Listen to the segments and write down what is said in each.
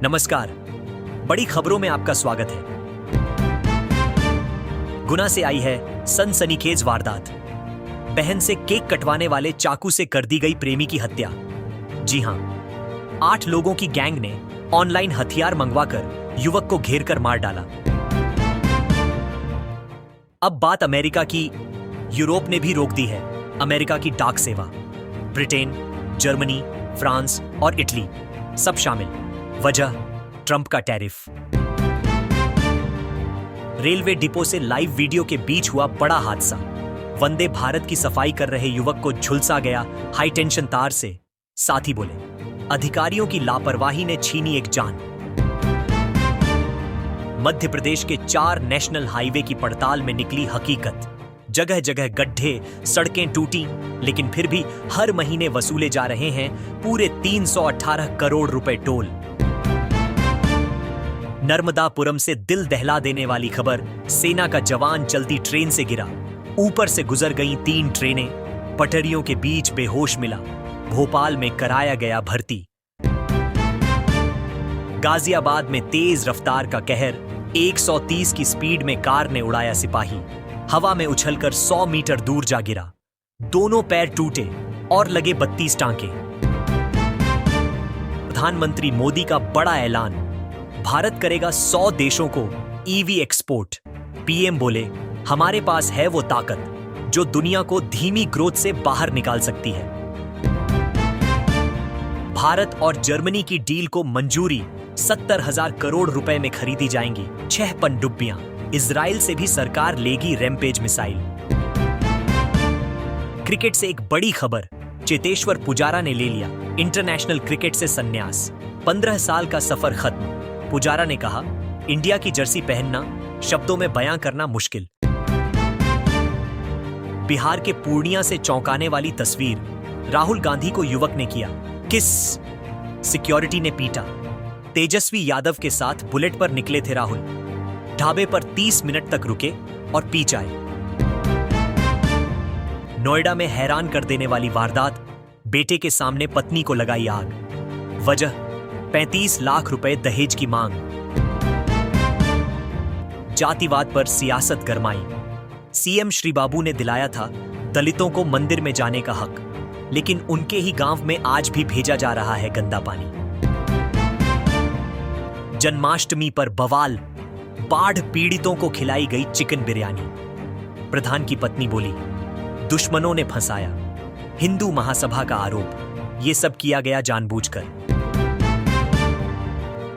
नमस्कार, बड़ी खबरों में आपका स्वागत है। गुना से आई है सनसनीखेज वारदात। बहन से केक कटवाने वाले चाकू से कर दी गई प्रेमी की हत्या। जी हां, 8 लोगों की गैंग ने ऑनलाइन हथियार मंगवाकर युवक को घेर कर मार डाला। अब बात अमेरिका की। यूरोप ने भी रोक दी है अमेरिका की डाक सेवा। ब्रिटेन, जर्मनी, फ्रांस और इटली सब शामिल। वजह ट्रंप का टैरिफ। रेलवे डिपो से लाइव वीडियो के बीच हुआ बड़ा हादसा। वंदे भारत की सफाई कर रहे युवक को झुलसा गया हाई टेंशन तार से। साथी बोले, अधिकारियों की लापरवाही ने छीनी एक जान। मध्य प्रदेश के 4 नेशनल हाईवे की पड़ताल में निकली हकीकत। जगह जगह गड्ढे, सड़कें टूटी, लेकिन फिर भी हर महीने वसूले जा रहे हैं पूरे 318 करोड़ रुपए टोल। नर्मदापुरम से दिल दहला देने वाली खबर। सेना का जवान चलती ट्रेन से गिरा। ऊपर से गुजर गईं 3 ट्रेनें। पटरियों के बीच बेहोश मिला। भोपाल में कराया गया भर्ती। गाजियाबाद में तेज रफ्तार का कहर। 130 की स्पीड में कार ने उड़ाया सिपाही। हवा में उछलकर 100 मीटर दूर जा गिरा। दोनों पैर टूटे और लगे 32 टांके। प्रधानमंत्री मोदी का बड़ा ऐलान। भारत करेगा 100 देशों को ईवी एक्सपोर्ट। पीएम बोले, हमारे पास है वो ताकत जो दुनिया को धीमी ग्रोथ से बाहर निकाल सकती है। भारत और जर्मनी की डील को मंजूरी। 70,000 करोड़ रुपए में खरीदी जाएंगी 6 पनडुब्बियां। इजराइल से भी सरकार लेगी रैम्पेज मिसाइल। क्रिकेट से एक बड़ी खबर। चेतेश्वर पुजारा ने ले लिया इंटरनेशनल क्रिकेट से संन्यास। 15 साल का सफर खत्म। पुजारा ने कहा, इंडिया की जर्सी पहनना शब्दों में बयां करना मुश्किल। बिहार के पूर्णिया से चौंकाने वाली तस्वीर। राहुल गांधी को युवक ने किया किस। सिक्योरिटी ने पीटा। तेजस्वी यादव के साथ बुलेट पर निकले थे राहुल। ढाबे पर 30 मिनट तक रुके और पी चाय। नोएडा में हैरान कर देने वाली वारदात। बेटे के सामने पत्नी को लगाई आग। वजह 35 लाख रुपए दहेज की मांग। जातिवाद पर सियासत गरमाई। सीएम श्री बाबू ने दिलाया था दलितों को मंदिर में जाने का हक, लेकिन उनके ही गांव में आज भी भेजा जा रहा है गंदा पानी। जन्माष्टमी पर बवाल। बाढ़ पीड़ितों को खिलाई गई चिकन बिरयानी। प्रधान की पत्नी बोली, दुश्मनों ने फंसाया। हिंदू महासभा का आरोप, यह सब किया गया जानबूझकर।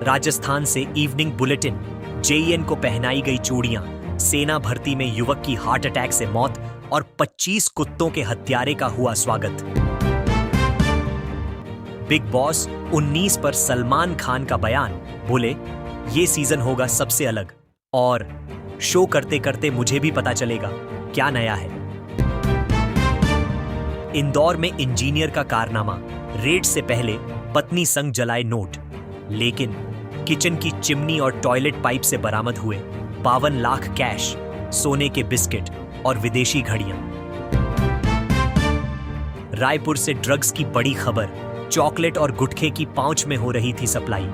राजस्थान से इवनिंग बुलेटिन। जेईएन को पहनाई गई चूड़ियां। सेना भर्ती में युवक की हार्ट अटैक से मौत और 25 कुत्तों के हत्यारे का हुआ स्वागत। बिग बॉस 19 पर सलमान खान का बयान। बोले, ये सीजन होगा सबसे अलग और शो करते करते मुझे भी पता चलेगा क्या नया है। इंदौर में इंजीनियर का कारनामा। रेड से पहले पत्नी संग जलाए नोट, लेकिन किचन की चिमनी और टॉयलेट पाइप से बरामद हुए 52 लाख कैश, सोने के बिस्किट और विदेशी घड़ियां। रायपुर से ड्रग्स की बड़ी खबर। चॉकलेट और गुटखे की पाउच में हो रही थी सप्लाई।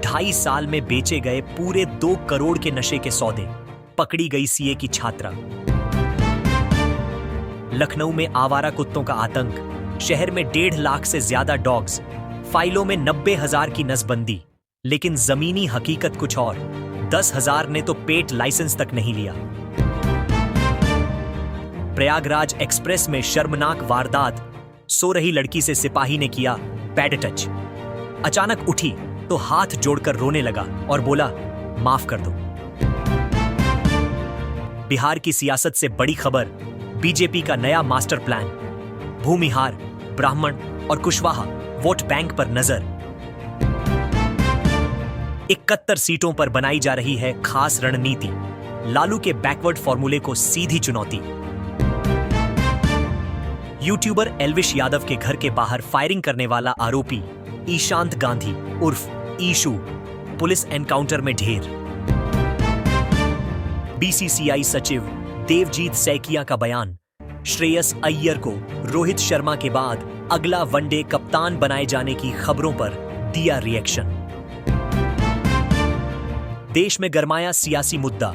2.5 साल में बेचे गए पूरे 2 करोड़ के नशे के सौदे। पकड़ी गई सीए की छात्रा। लखनऊ में आवारा कुत्तों का आतंक। शहर में 1.5 लाख से ज्यादा डॉग्स। फाइलों में 90,000 की नसबंदी, लेकिन जमीनी हकीकत कुछ और। 10,000 ने तो पेट लाइसेंस तक नहीं लिया। प्रयागराज एक्सप्रेस में शर्मनाक वारदात। सो रही लड़की से सिपाही ने किया बैड टच। अचानक उठी तो हाथ जोड़कर रोने लगा और बोला, माफ कर दो। बिहार की सियासत से बड़ी खबर। बीजेपी का नया मास्टर प्लान। भूमिहार, ब्राह्मण और कुशवाहा वोट बैंक पर नजर। 71 सीटों पर बनाई जा रही है खास रणनीति। लालू के बैकवर्ड फॉर्मूले को सीधी चुनौती। यूट्यूबर एल्विश यादव के घर के बाहर फायरिंग करने वाला आरोपी ईशांत गांधी उर्फ ईशू पुलिस एनकाउंटर में ढेर। बीसीसीआई सचिव देवजीत सैकिया का बयान। श्रेयस अय्यर को रोहित शर्मा के बाद अगला वनडे कप्तान बनाए जाने की खबरों पर दिया रिएक्शन। देश में गरमाया सियासी मुद्दा।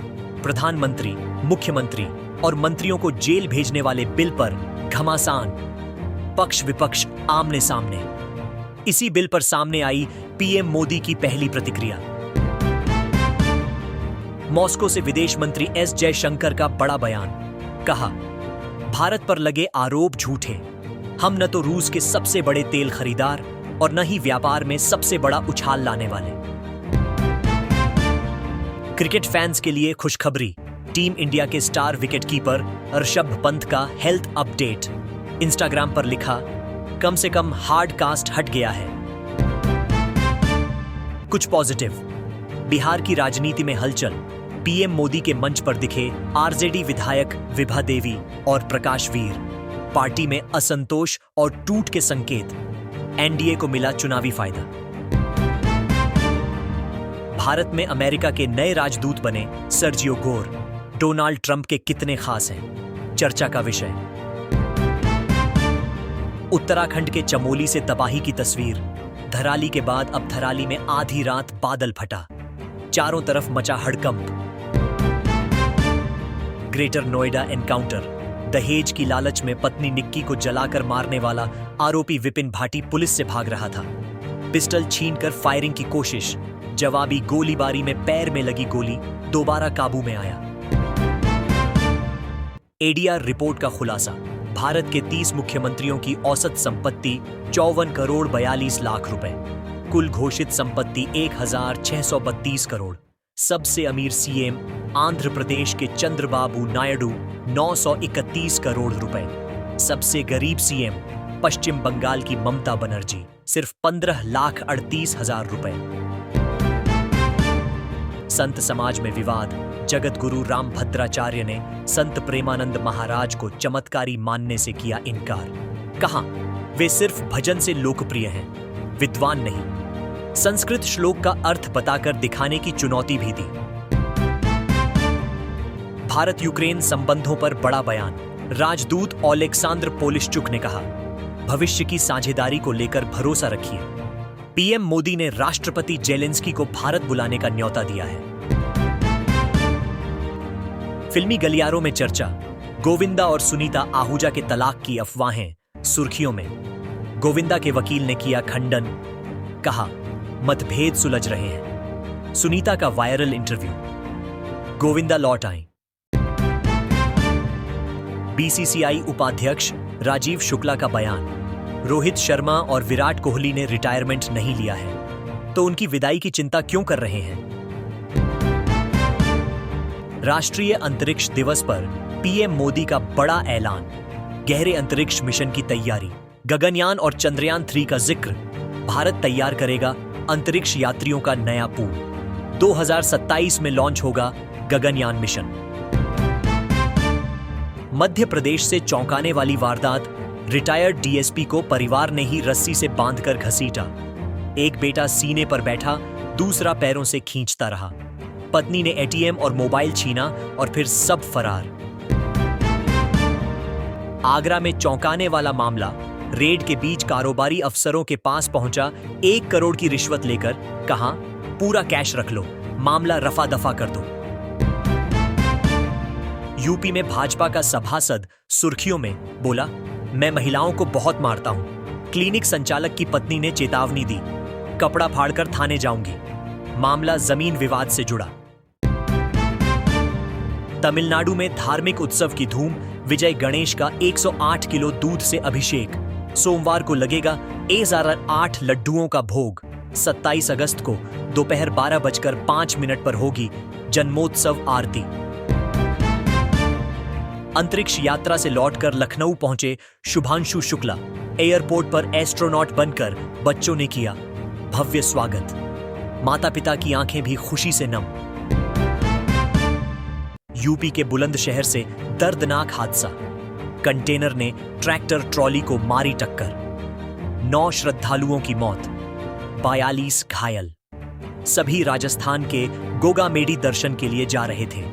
प्रधानमंत्री, मुख्यमंत्री और मंत्रियों को जेल भेजने वाले बिल पर घमासान, पक्ष विपक्ष आमने सामने। इसी बिल पर सामने आई पीएम मोदी की पहली प्रतिक्रिया। मॉस्को से विदेश मंत्री एस जयशंकर का बड़ा बयान। कहा, भारत पर लगे आरोप झूठे। हम न तो रूस के सबसे बड़े तेल खरीदार और न ही व्यापार में सबसे बड़ा उछाल लाने वाले। क्रिकेट फैंस के लिए खुशखबरी। टीम इंडिया के स्टार विकेटकीपर ऋषभ पंत का हेल्थ अपडेट। इंस्टाग्राम पर लिखा, कम से कम हार्ड कास्ट हट गया है। कुछ पॉजिटिव। बिहार की राजनीति में हलचल। पीएम मोदी के मंच पर दिखे आरजेडी विधायक विभा देवी और प्रकाश वीर। पार्टी में असंतोष और टूट के संकेत। एनडीए को मिला चुनावी फायदा। भारत में अमेरिका के नए राजदूत बने सर्जियो गोर। डोनाल्ड ट्रंप के कितने खास हैं, चर्चा का विषय। उत्तराखंड के चमोली से तबाही की तस्वीर। धराली के बाद अब धराली में आधी रात बादल फटा। चारों तरफ मचा हड़कंप। Greater Noida encounter. दहेज की लालच में पत्नी निक्की को जलाकर मारने वाला आरोपी विपिन भाटी पुलिस से भाग रहा था। पिस्टल छीनकर फायरिंग की कोशिश। जवाबी गोलीबारी में पैर में लगी गोली, दोबारा काबू में आया। एडीआर रिपोर्ट का खुलासा। भारत के 30 मुख्यमंत्रियों की औसत संपत्ति 54 करोड़ 42 लाख रुपए। कुल घोषित संपत्ति 1632 करोड़। सबसे अमीर सीएम आंध्र प्रदेश के चंद्रबाबू नायडू 931 करोड़ रुपए। सबसे गरीब सीएम पश्चिम बंगाल की ममता बनर्जी सिर्फ 15,38,000 रुपए। संत समाज में विवाद। जगत गुरु राम भद्राचार्य ने संत प्रेमानंद महाराज को चमत्कारी मानने से किया इनकार। कहा, वे सिर्फ भजन से लोकप्रिय हैं, विद्वान नहीं। संस्कृत श्लोक का अर्थ बताकर दिखाने की चुनौती भी दी। भारत यूक्रेन संबंधों पर बड़ा बयान। राजदूत ओलेक्सांद्र पोलिश्चुक ने कहा, भविष्य की साझेदारी को लेकर भरोसा रखिए। पीएम मोदी ने राष्ट्रपति जेलेंस्की को भारत बुलाने का न्योता दिया है। फिल्मी गलियारों में चर्चा। गोविंदा और सुनीता आहूजा के तलाक की अफवाहें सुर्खियों में। गोविंदा के वकील ने किया खंडन। कहा, मतभेद सुलझ रहे हैं। सुनीता का वायरल इंटरव्यू। गोविंदा लौट आए। बीसीसीआई उपाध्यक्ष राजीव शुक्ला का बयान। रोहित शर्मा और विराट कोहली ने रिटायरमेंट नहीं लिया है, तो उनकी विदाई की चिंता क्यों कर रहे हैं। राष्ट्रीय अंतरिक्ष दिवस पर पीएम मोदी का बड़ा ऐलान। गहरे अंतरिक्ष मिशन की तैयारी। गगनयान और चंद्रयान 3 का जिक्र। भारत तैयार करेगा अंतरिक्ष यात्रियों का नया पूल। 2027 में लॉन्च होगा गगनयान मिशन। मध्य प्रदेश से चौंकाने वाली वारदात। रिटायर्ड डीएसपी को परिवार ने ही रस्सी से बांधकर घसीटा। एक बेटा सीने पर बैठा, दूसरा पैरों से खींचता रहा। पत्नी ने एटीएम और मोबाइल छीना और फिर सब फरार। आगरा में चौंकाने वाला मामला। रेड के बीच कारोबारी अफसरों के पास पहुंचा 1 करोड़ की रिश्वत लेकर। कहा, पूरा कैश रख लो, मामला रफा दफा कर दो। यूपी में भाजपा का सभासद सुर्खियों में। बोला, मैं महिलाओं को बहुत मारता हूं। क्लिनिक संचालक की पत्नी ने चेतावनी दी, कपड़ा फाड़कर थाने जाऊंगी। मामला जमीन विवाद से जुड़ा। तमिलनाडु में धार्मिक उत्सव की धूम। विजय गणेश का 108 किलो दूध से अभिषेक। सोमवार को लगेगा 1,008 लड्डुओं का भोग। 27 अगस्त को दोपहर 12:05 पर होगी जन्मोत्सव आरती। अंतरिक्ष यात्रा से लौटकर लखनऊ पहुंचे शुभांशु शुक्ला। एयरपोर्ट पर एस्ट्रोनॉट बनकर बच्चों ने किया भव्य स्वागत। माता पिता की आंखें भी खुशी से नम। यूपी के बुलंदशहर से दर्दनाक हादसा। कंटेनर ने ट्रैक्टर ट्रॉली को मारी टक्कर। 9 श्रद्धालुओं की मौत, 42 घायल। सभी राजस्थान के गोगामेडी दर्शन के लिए जा रहे थे।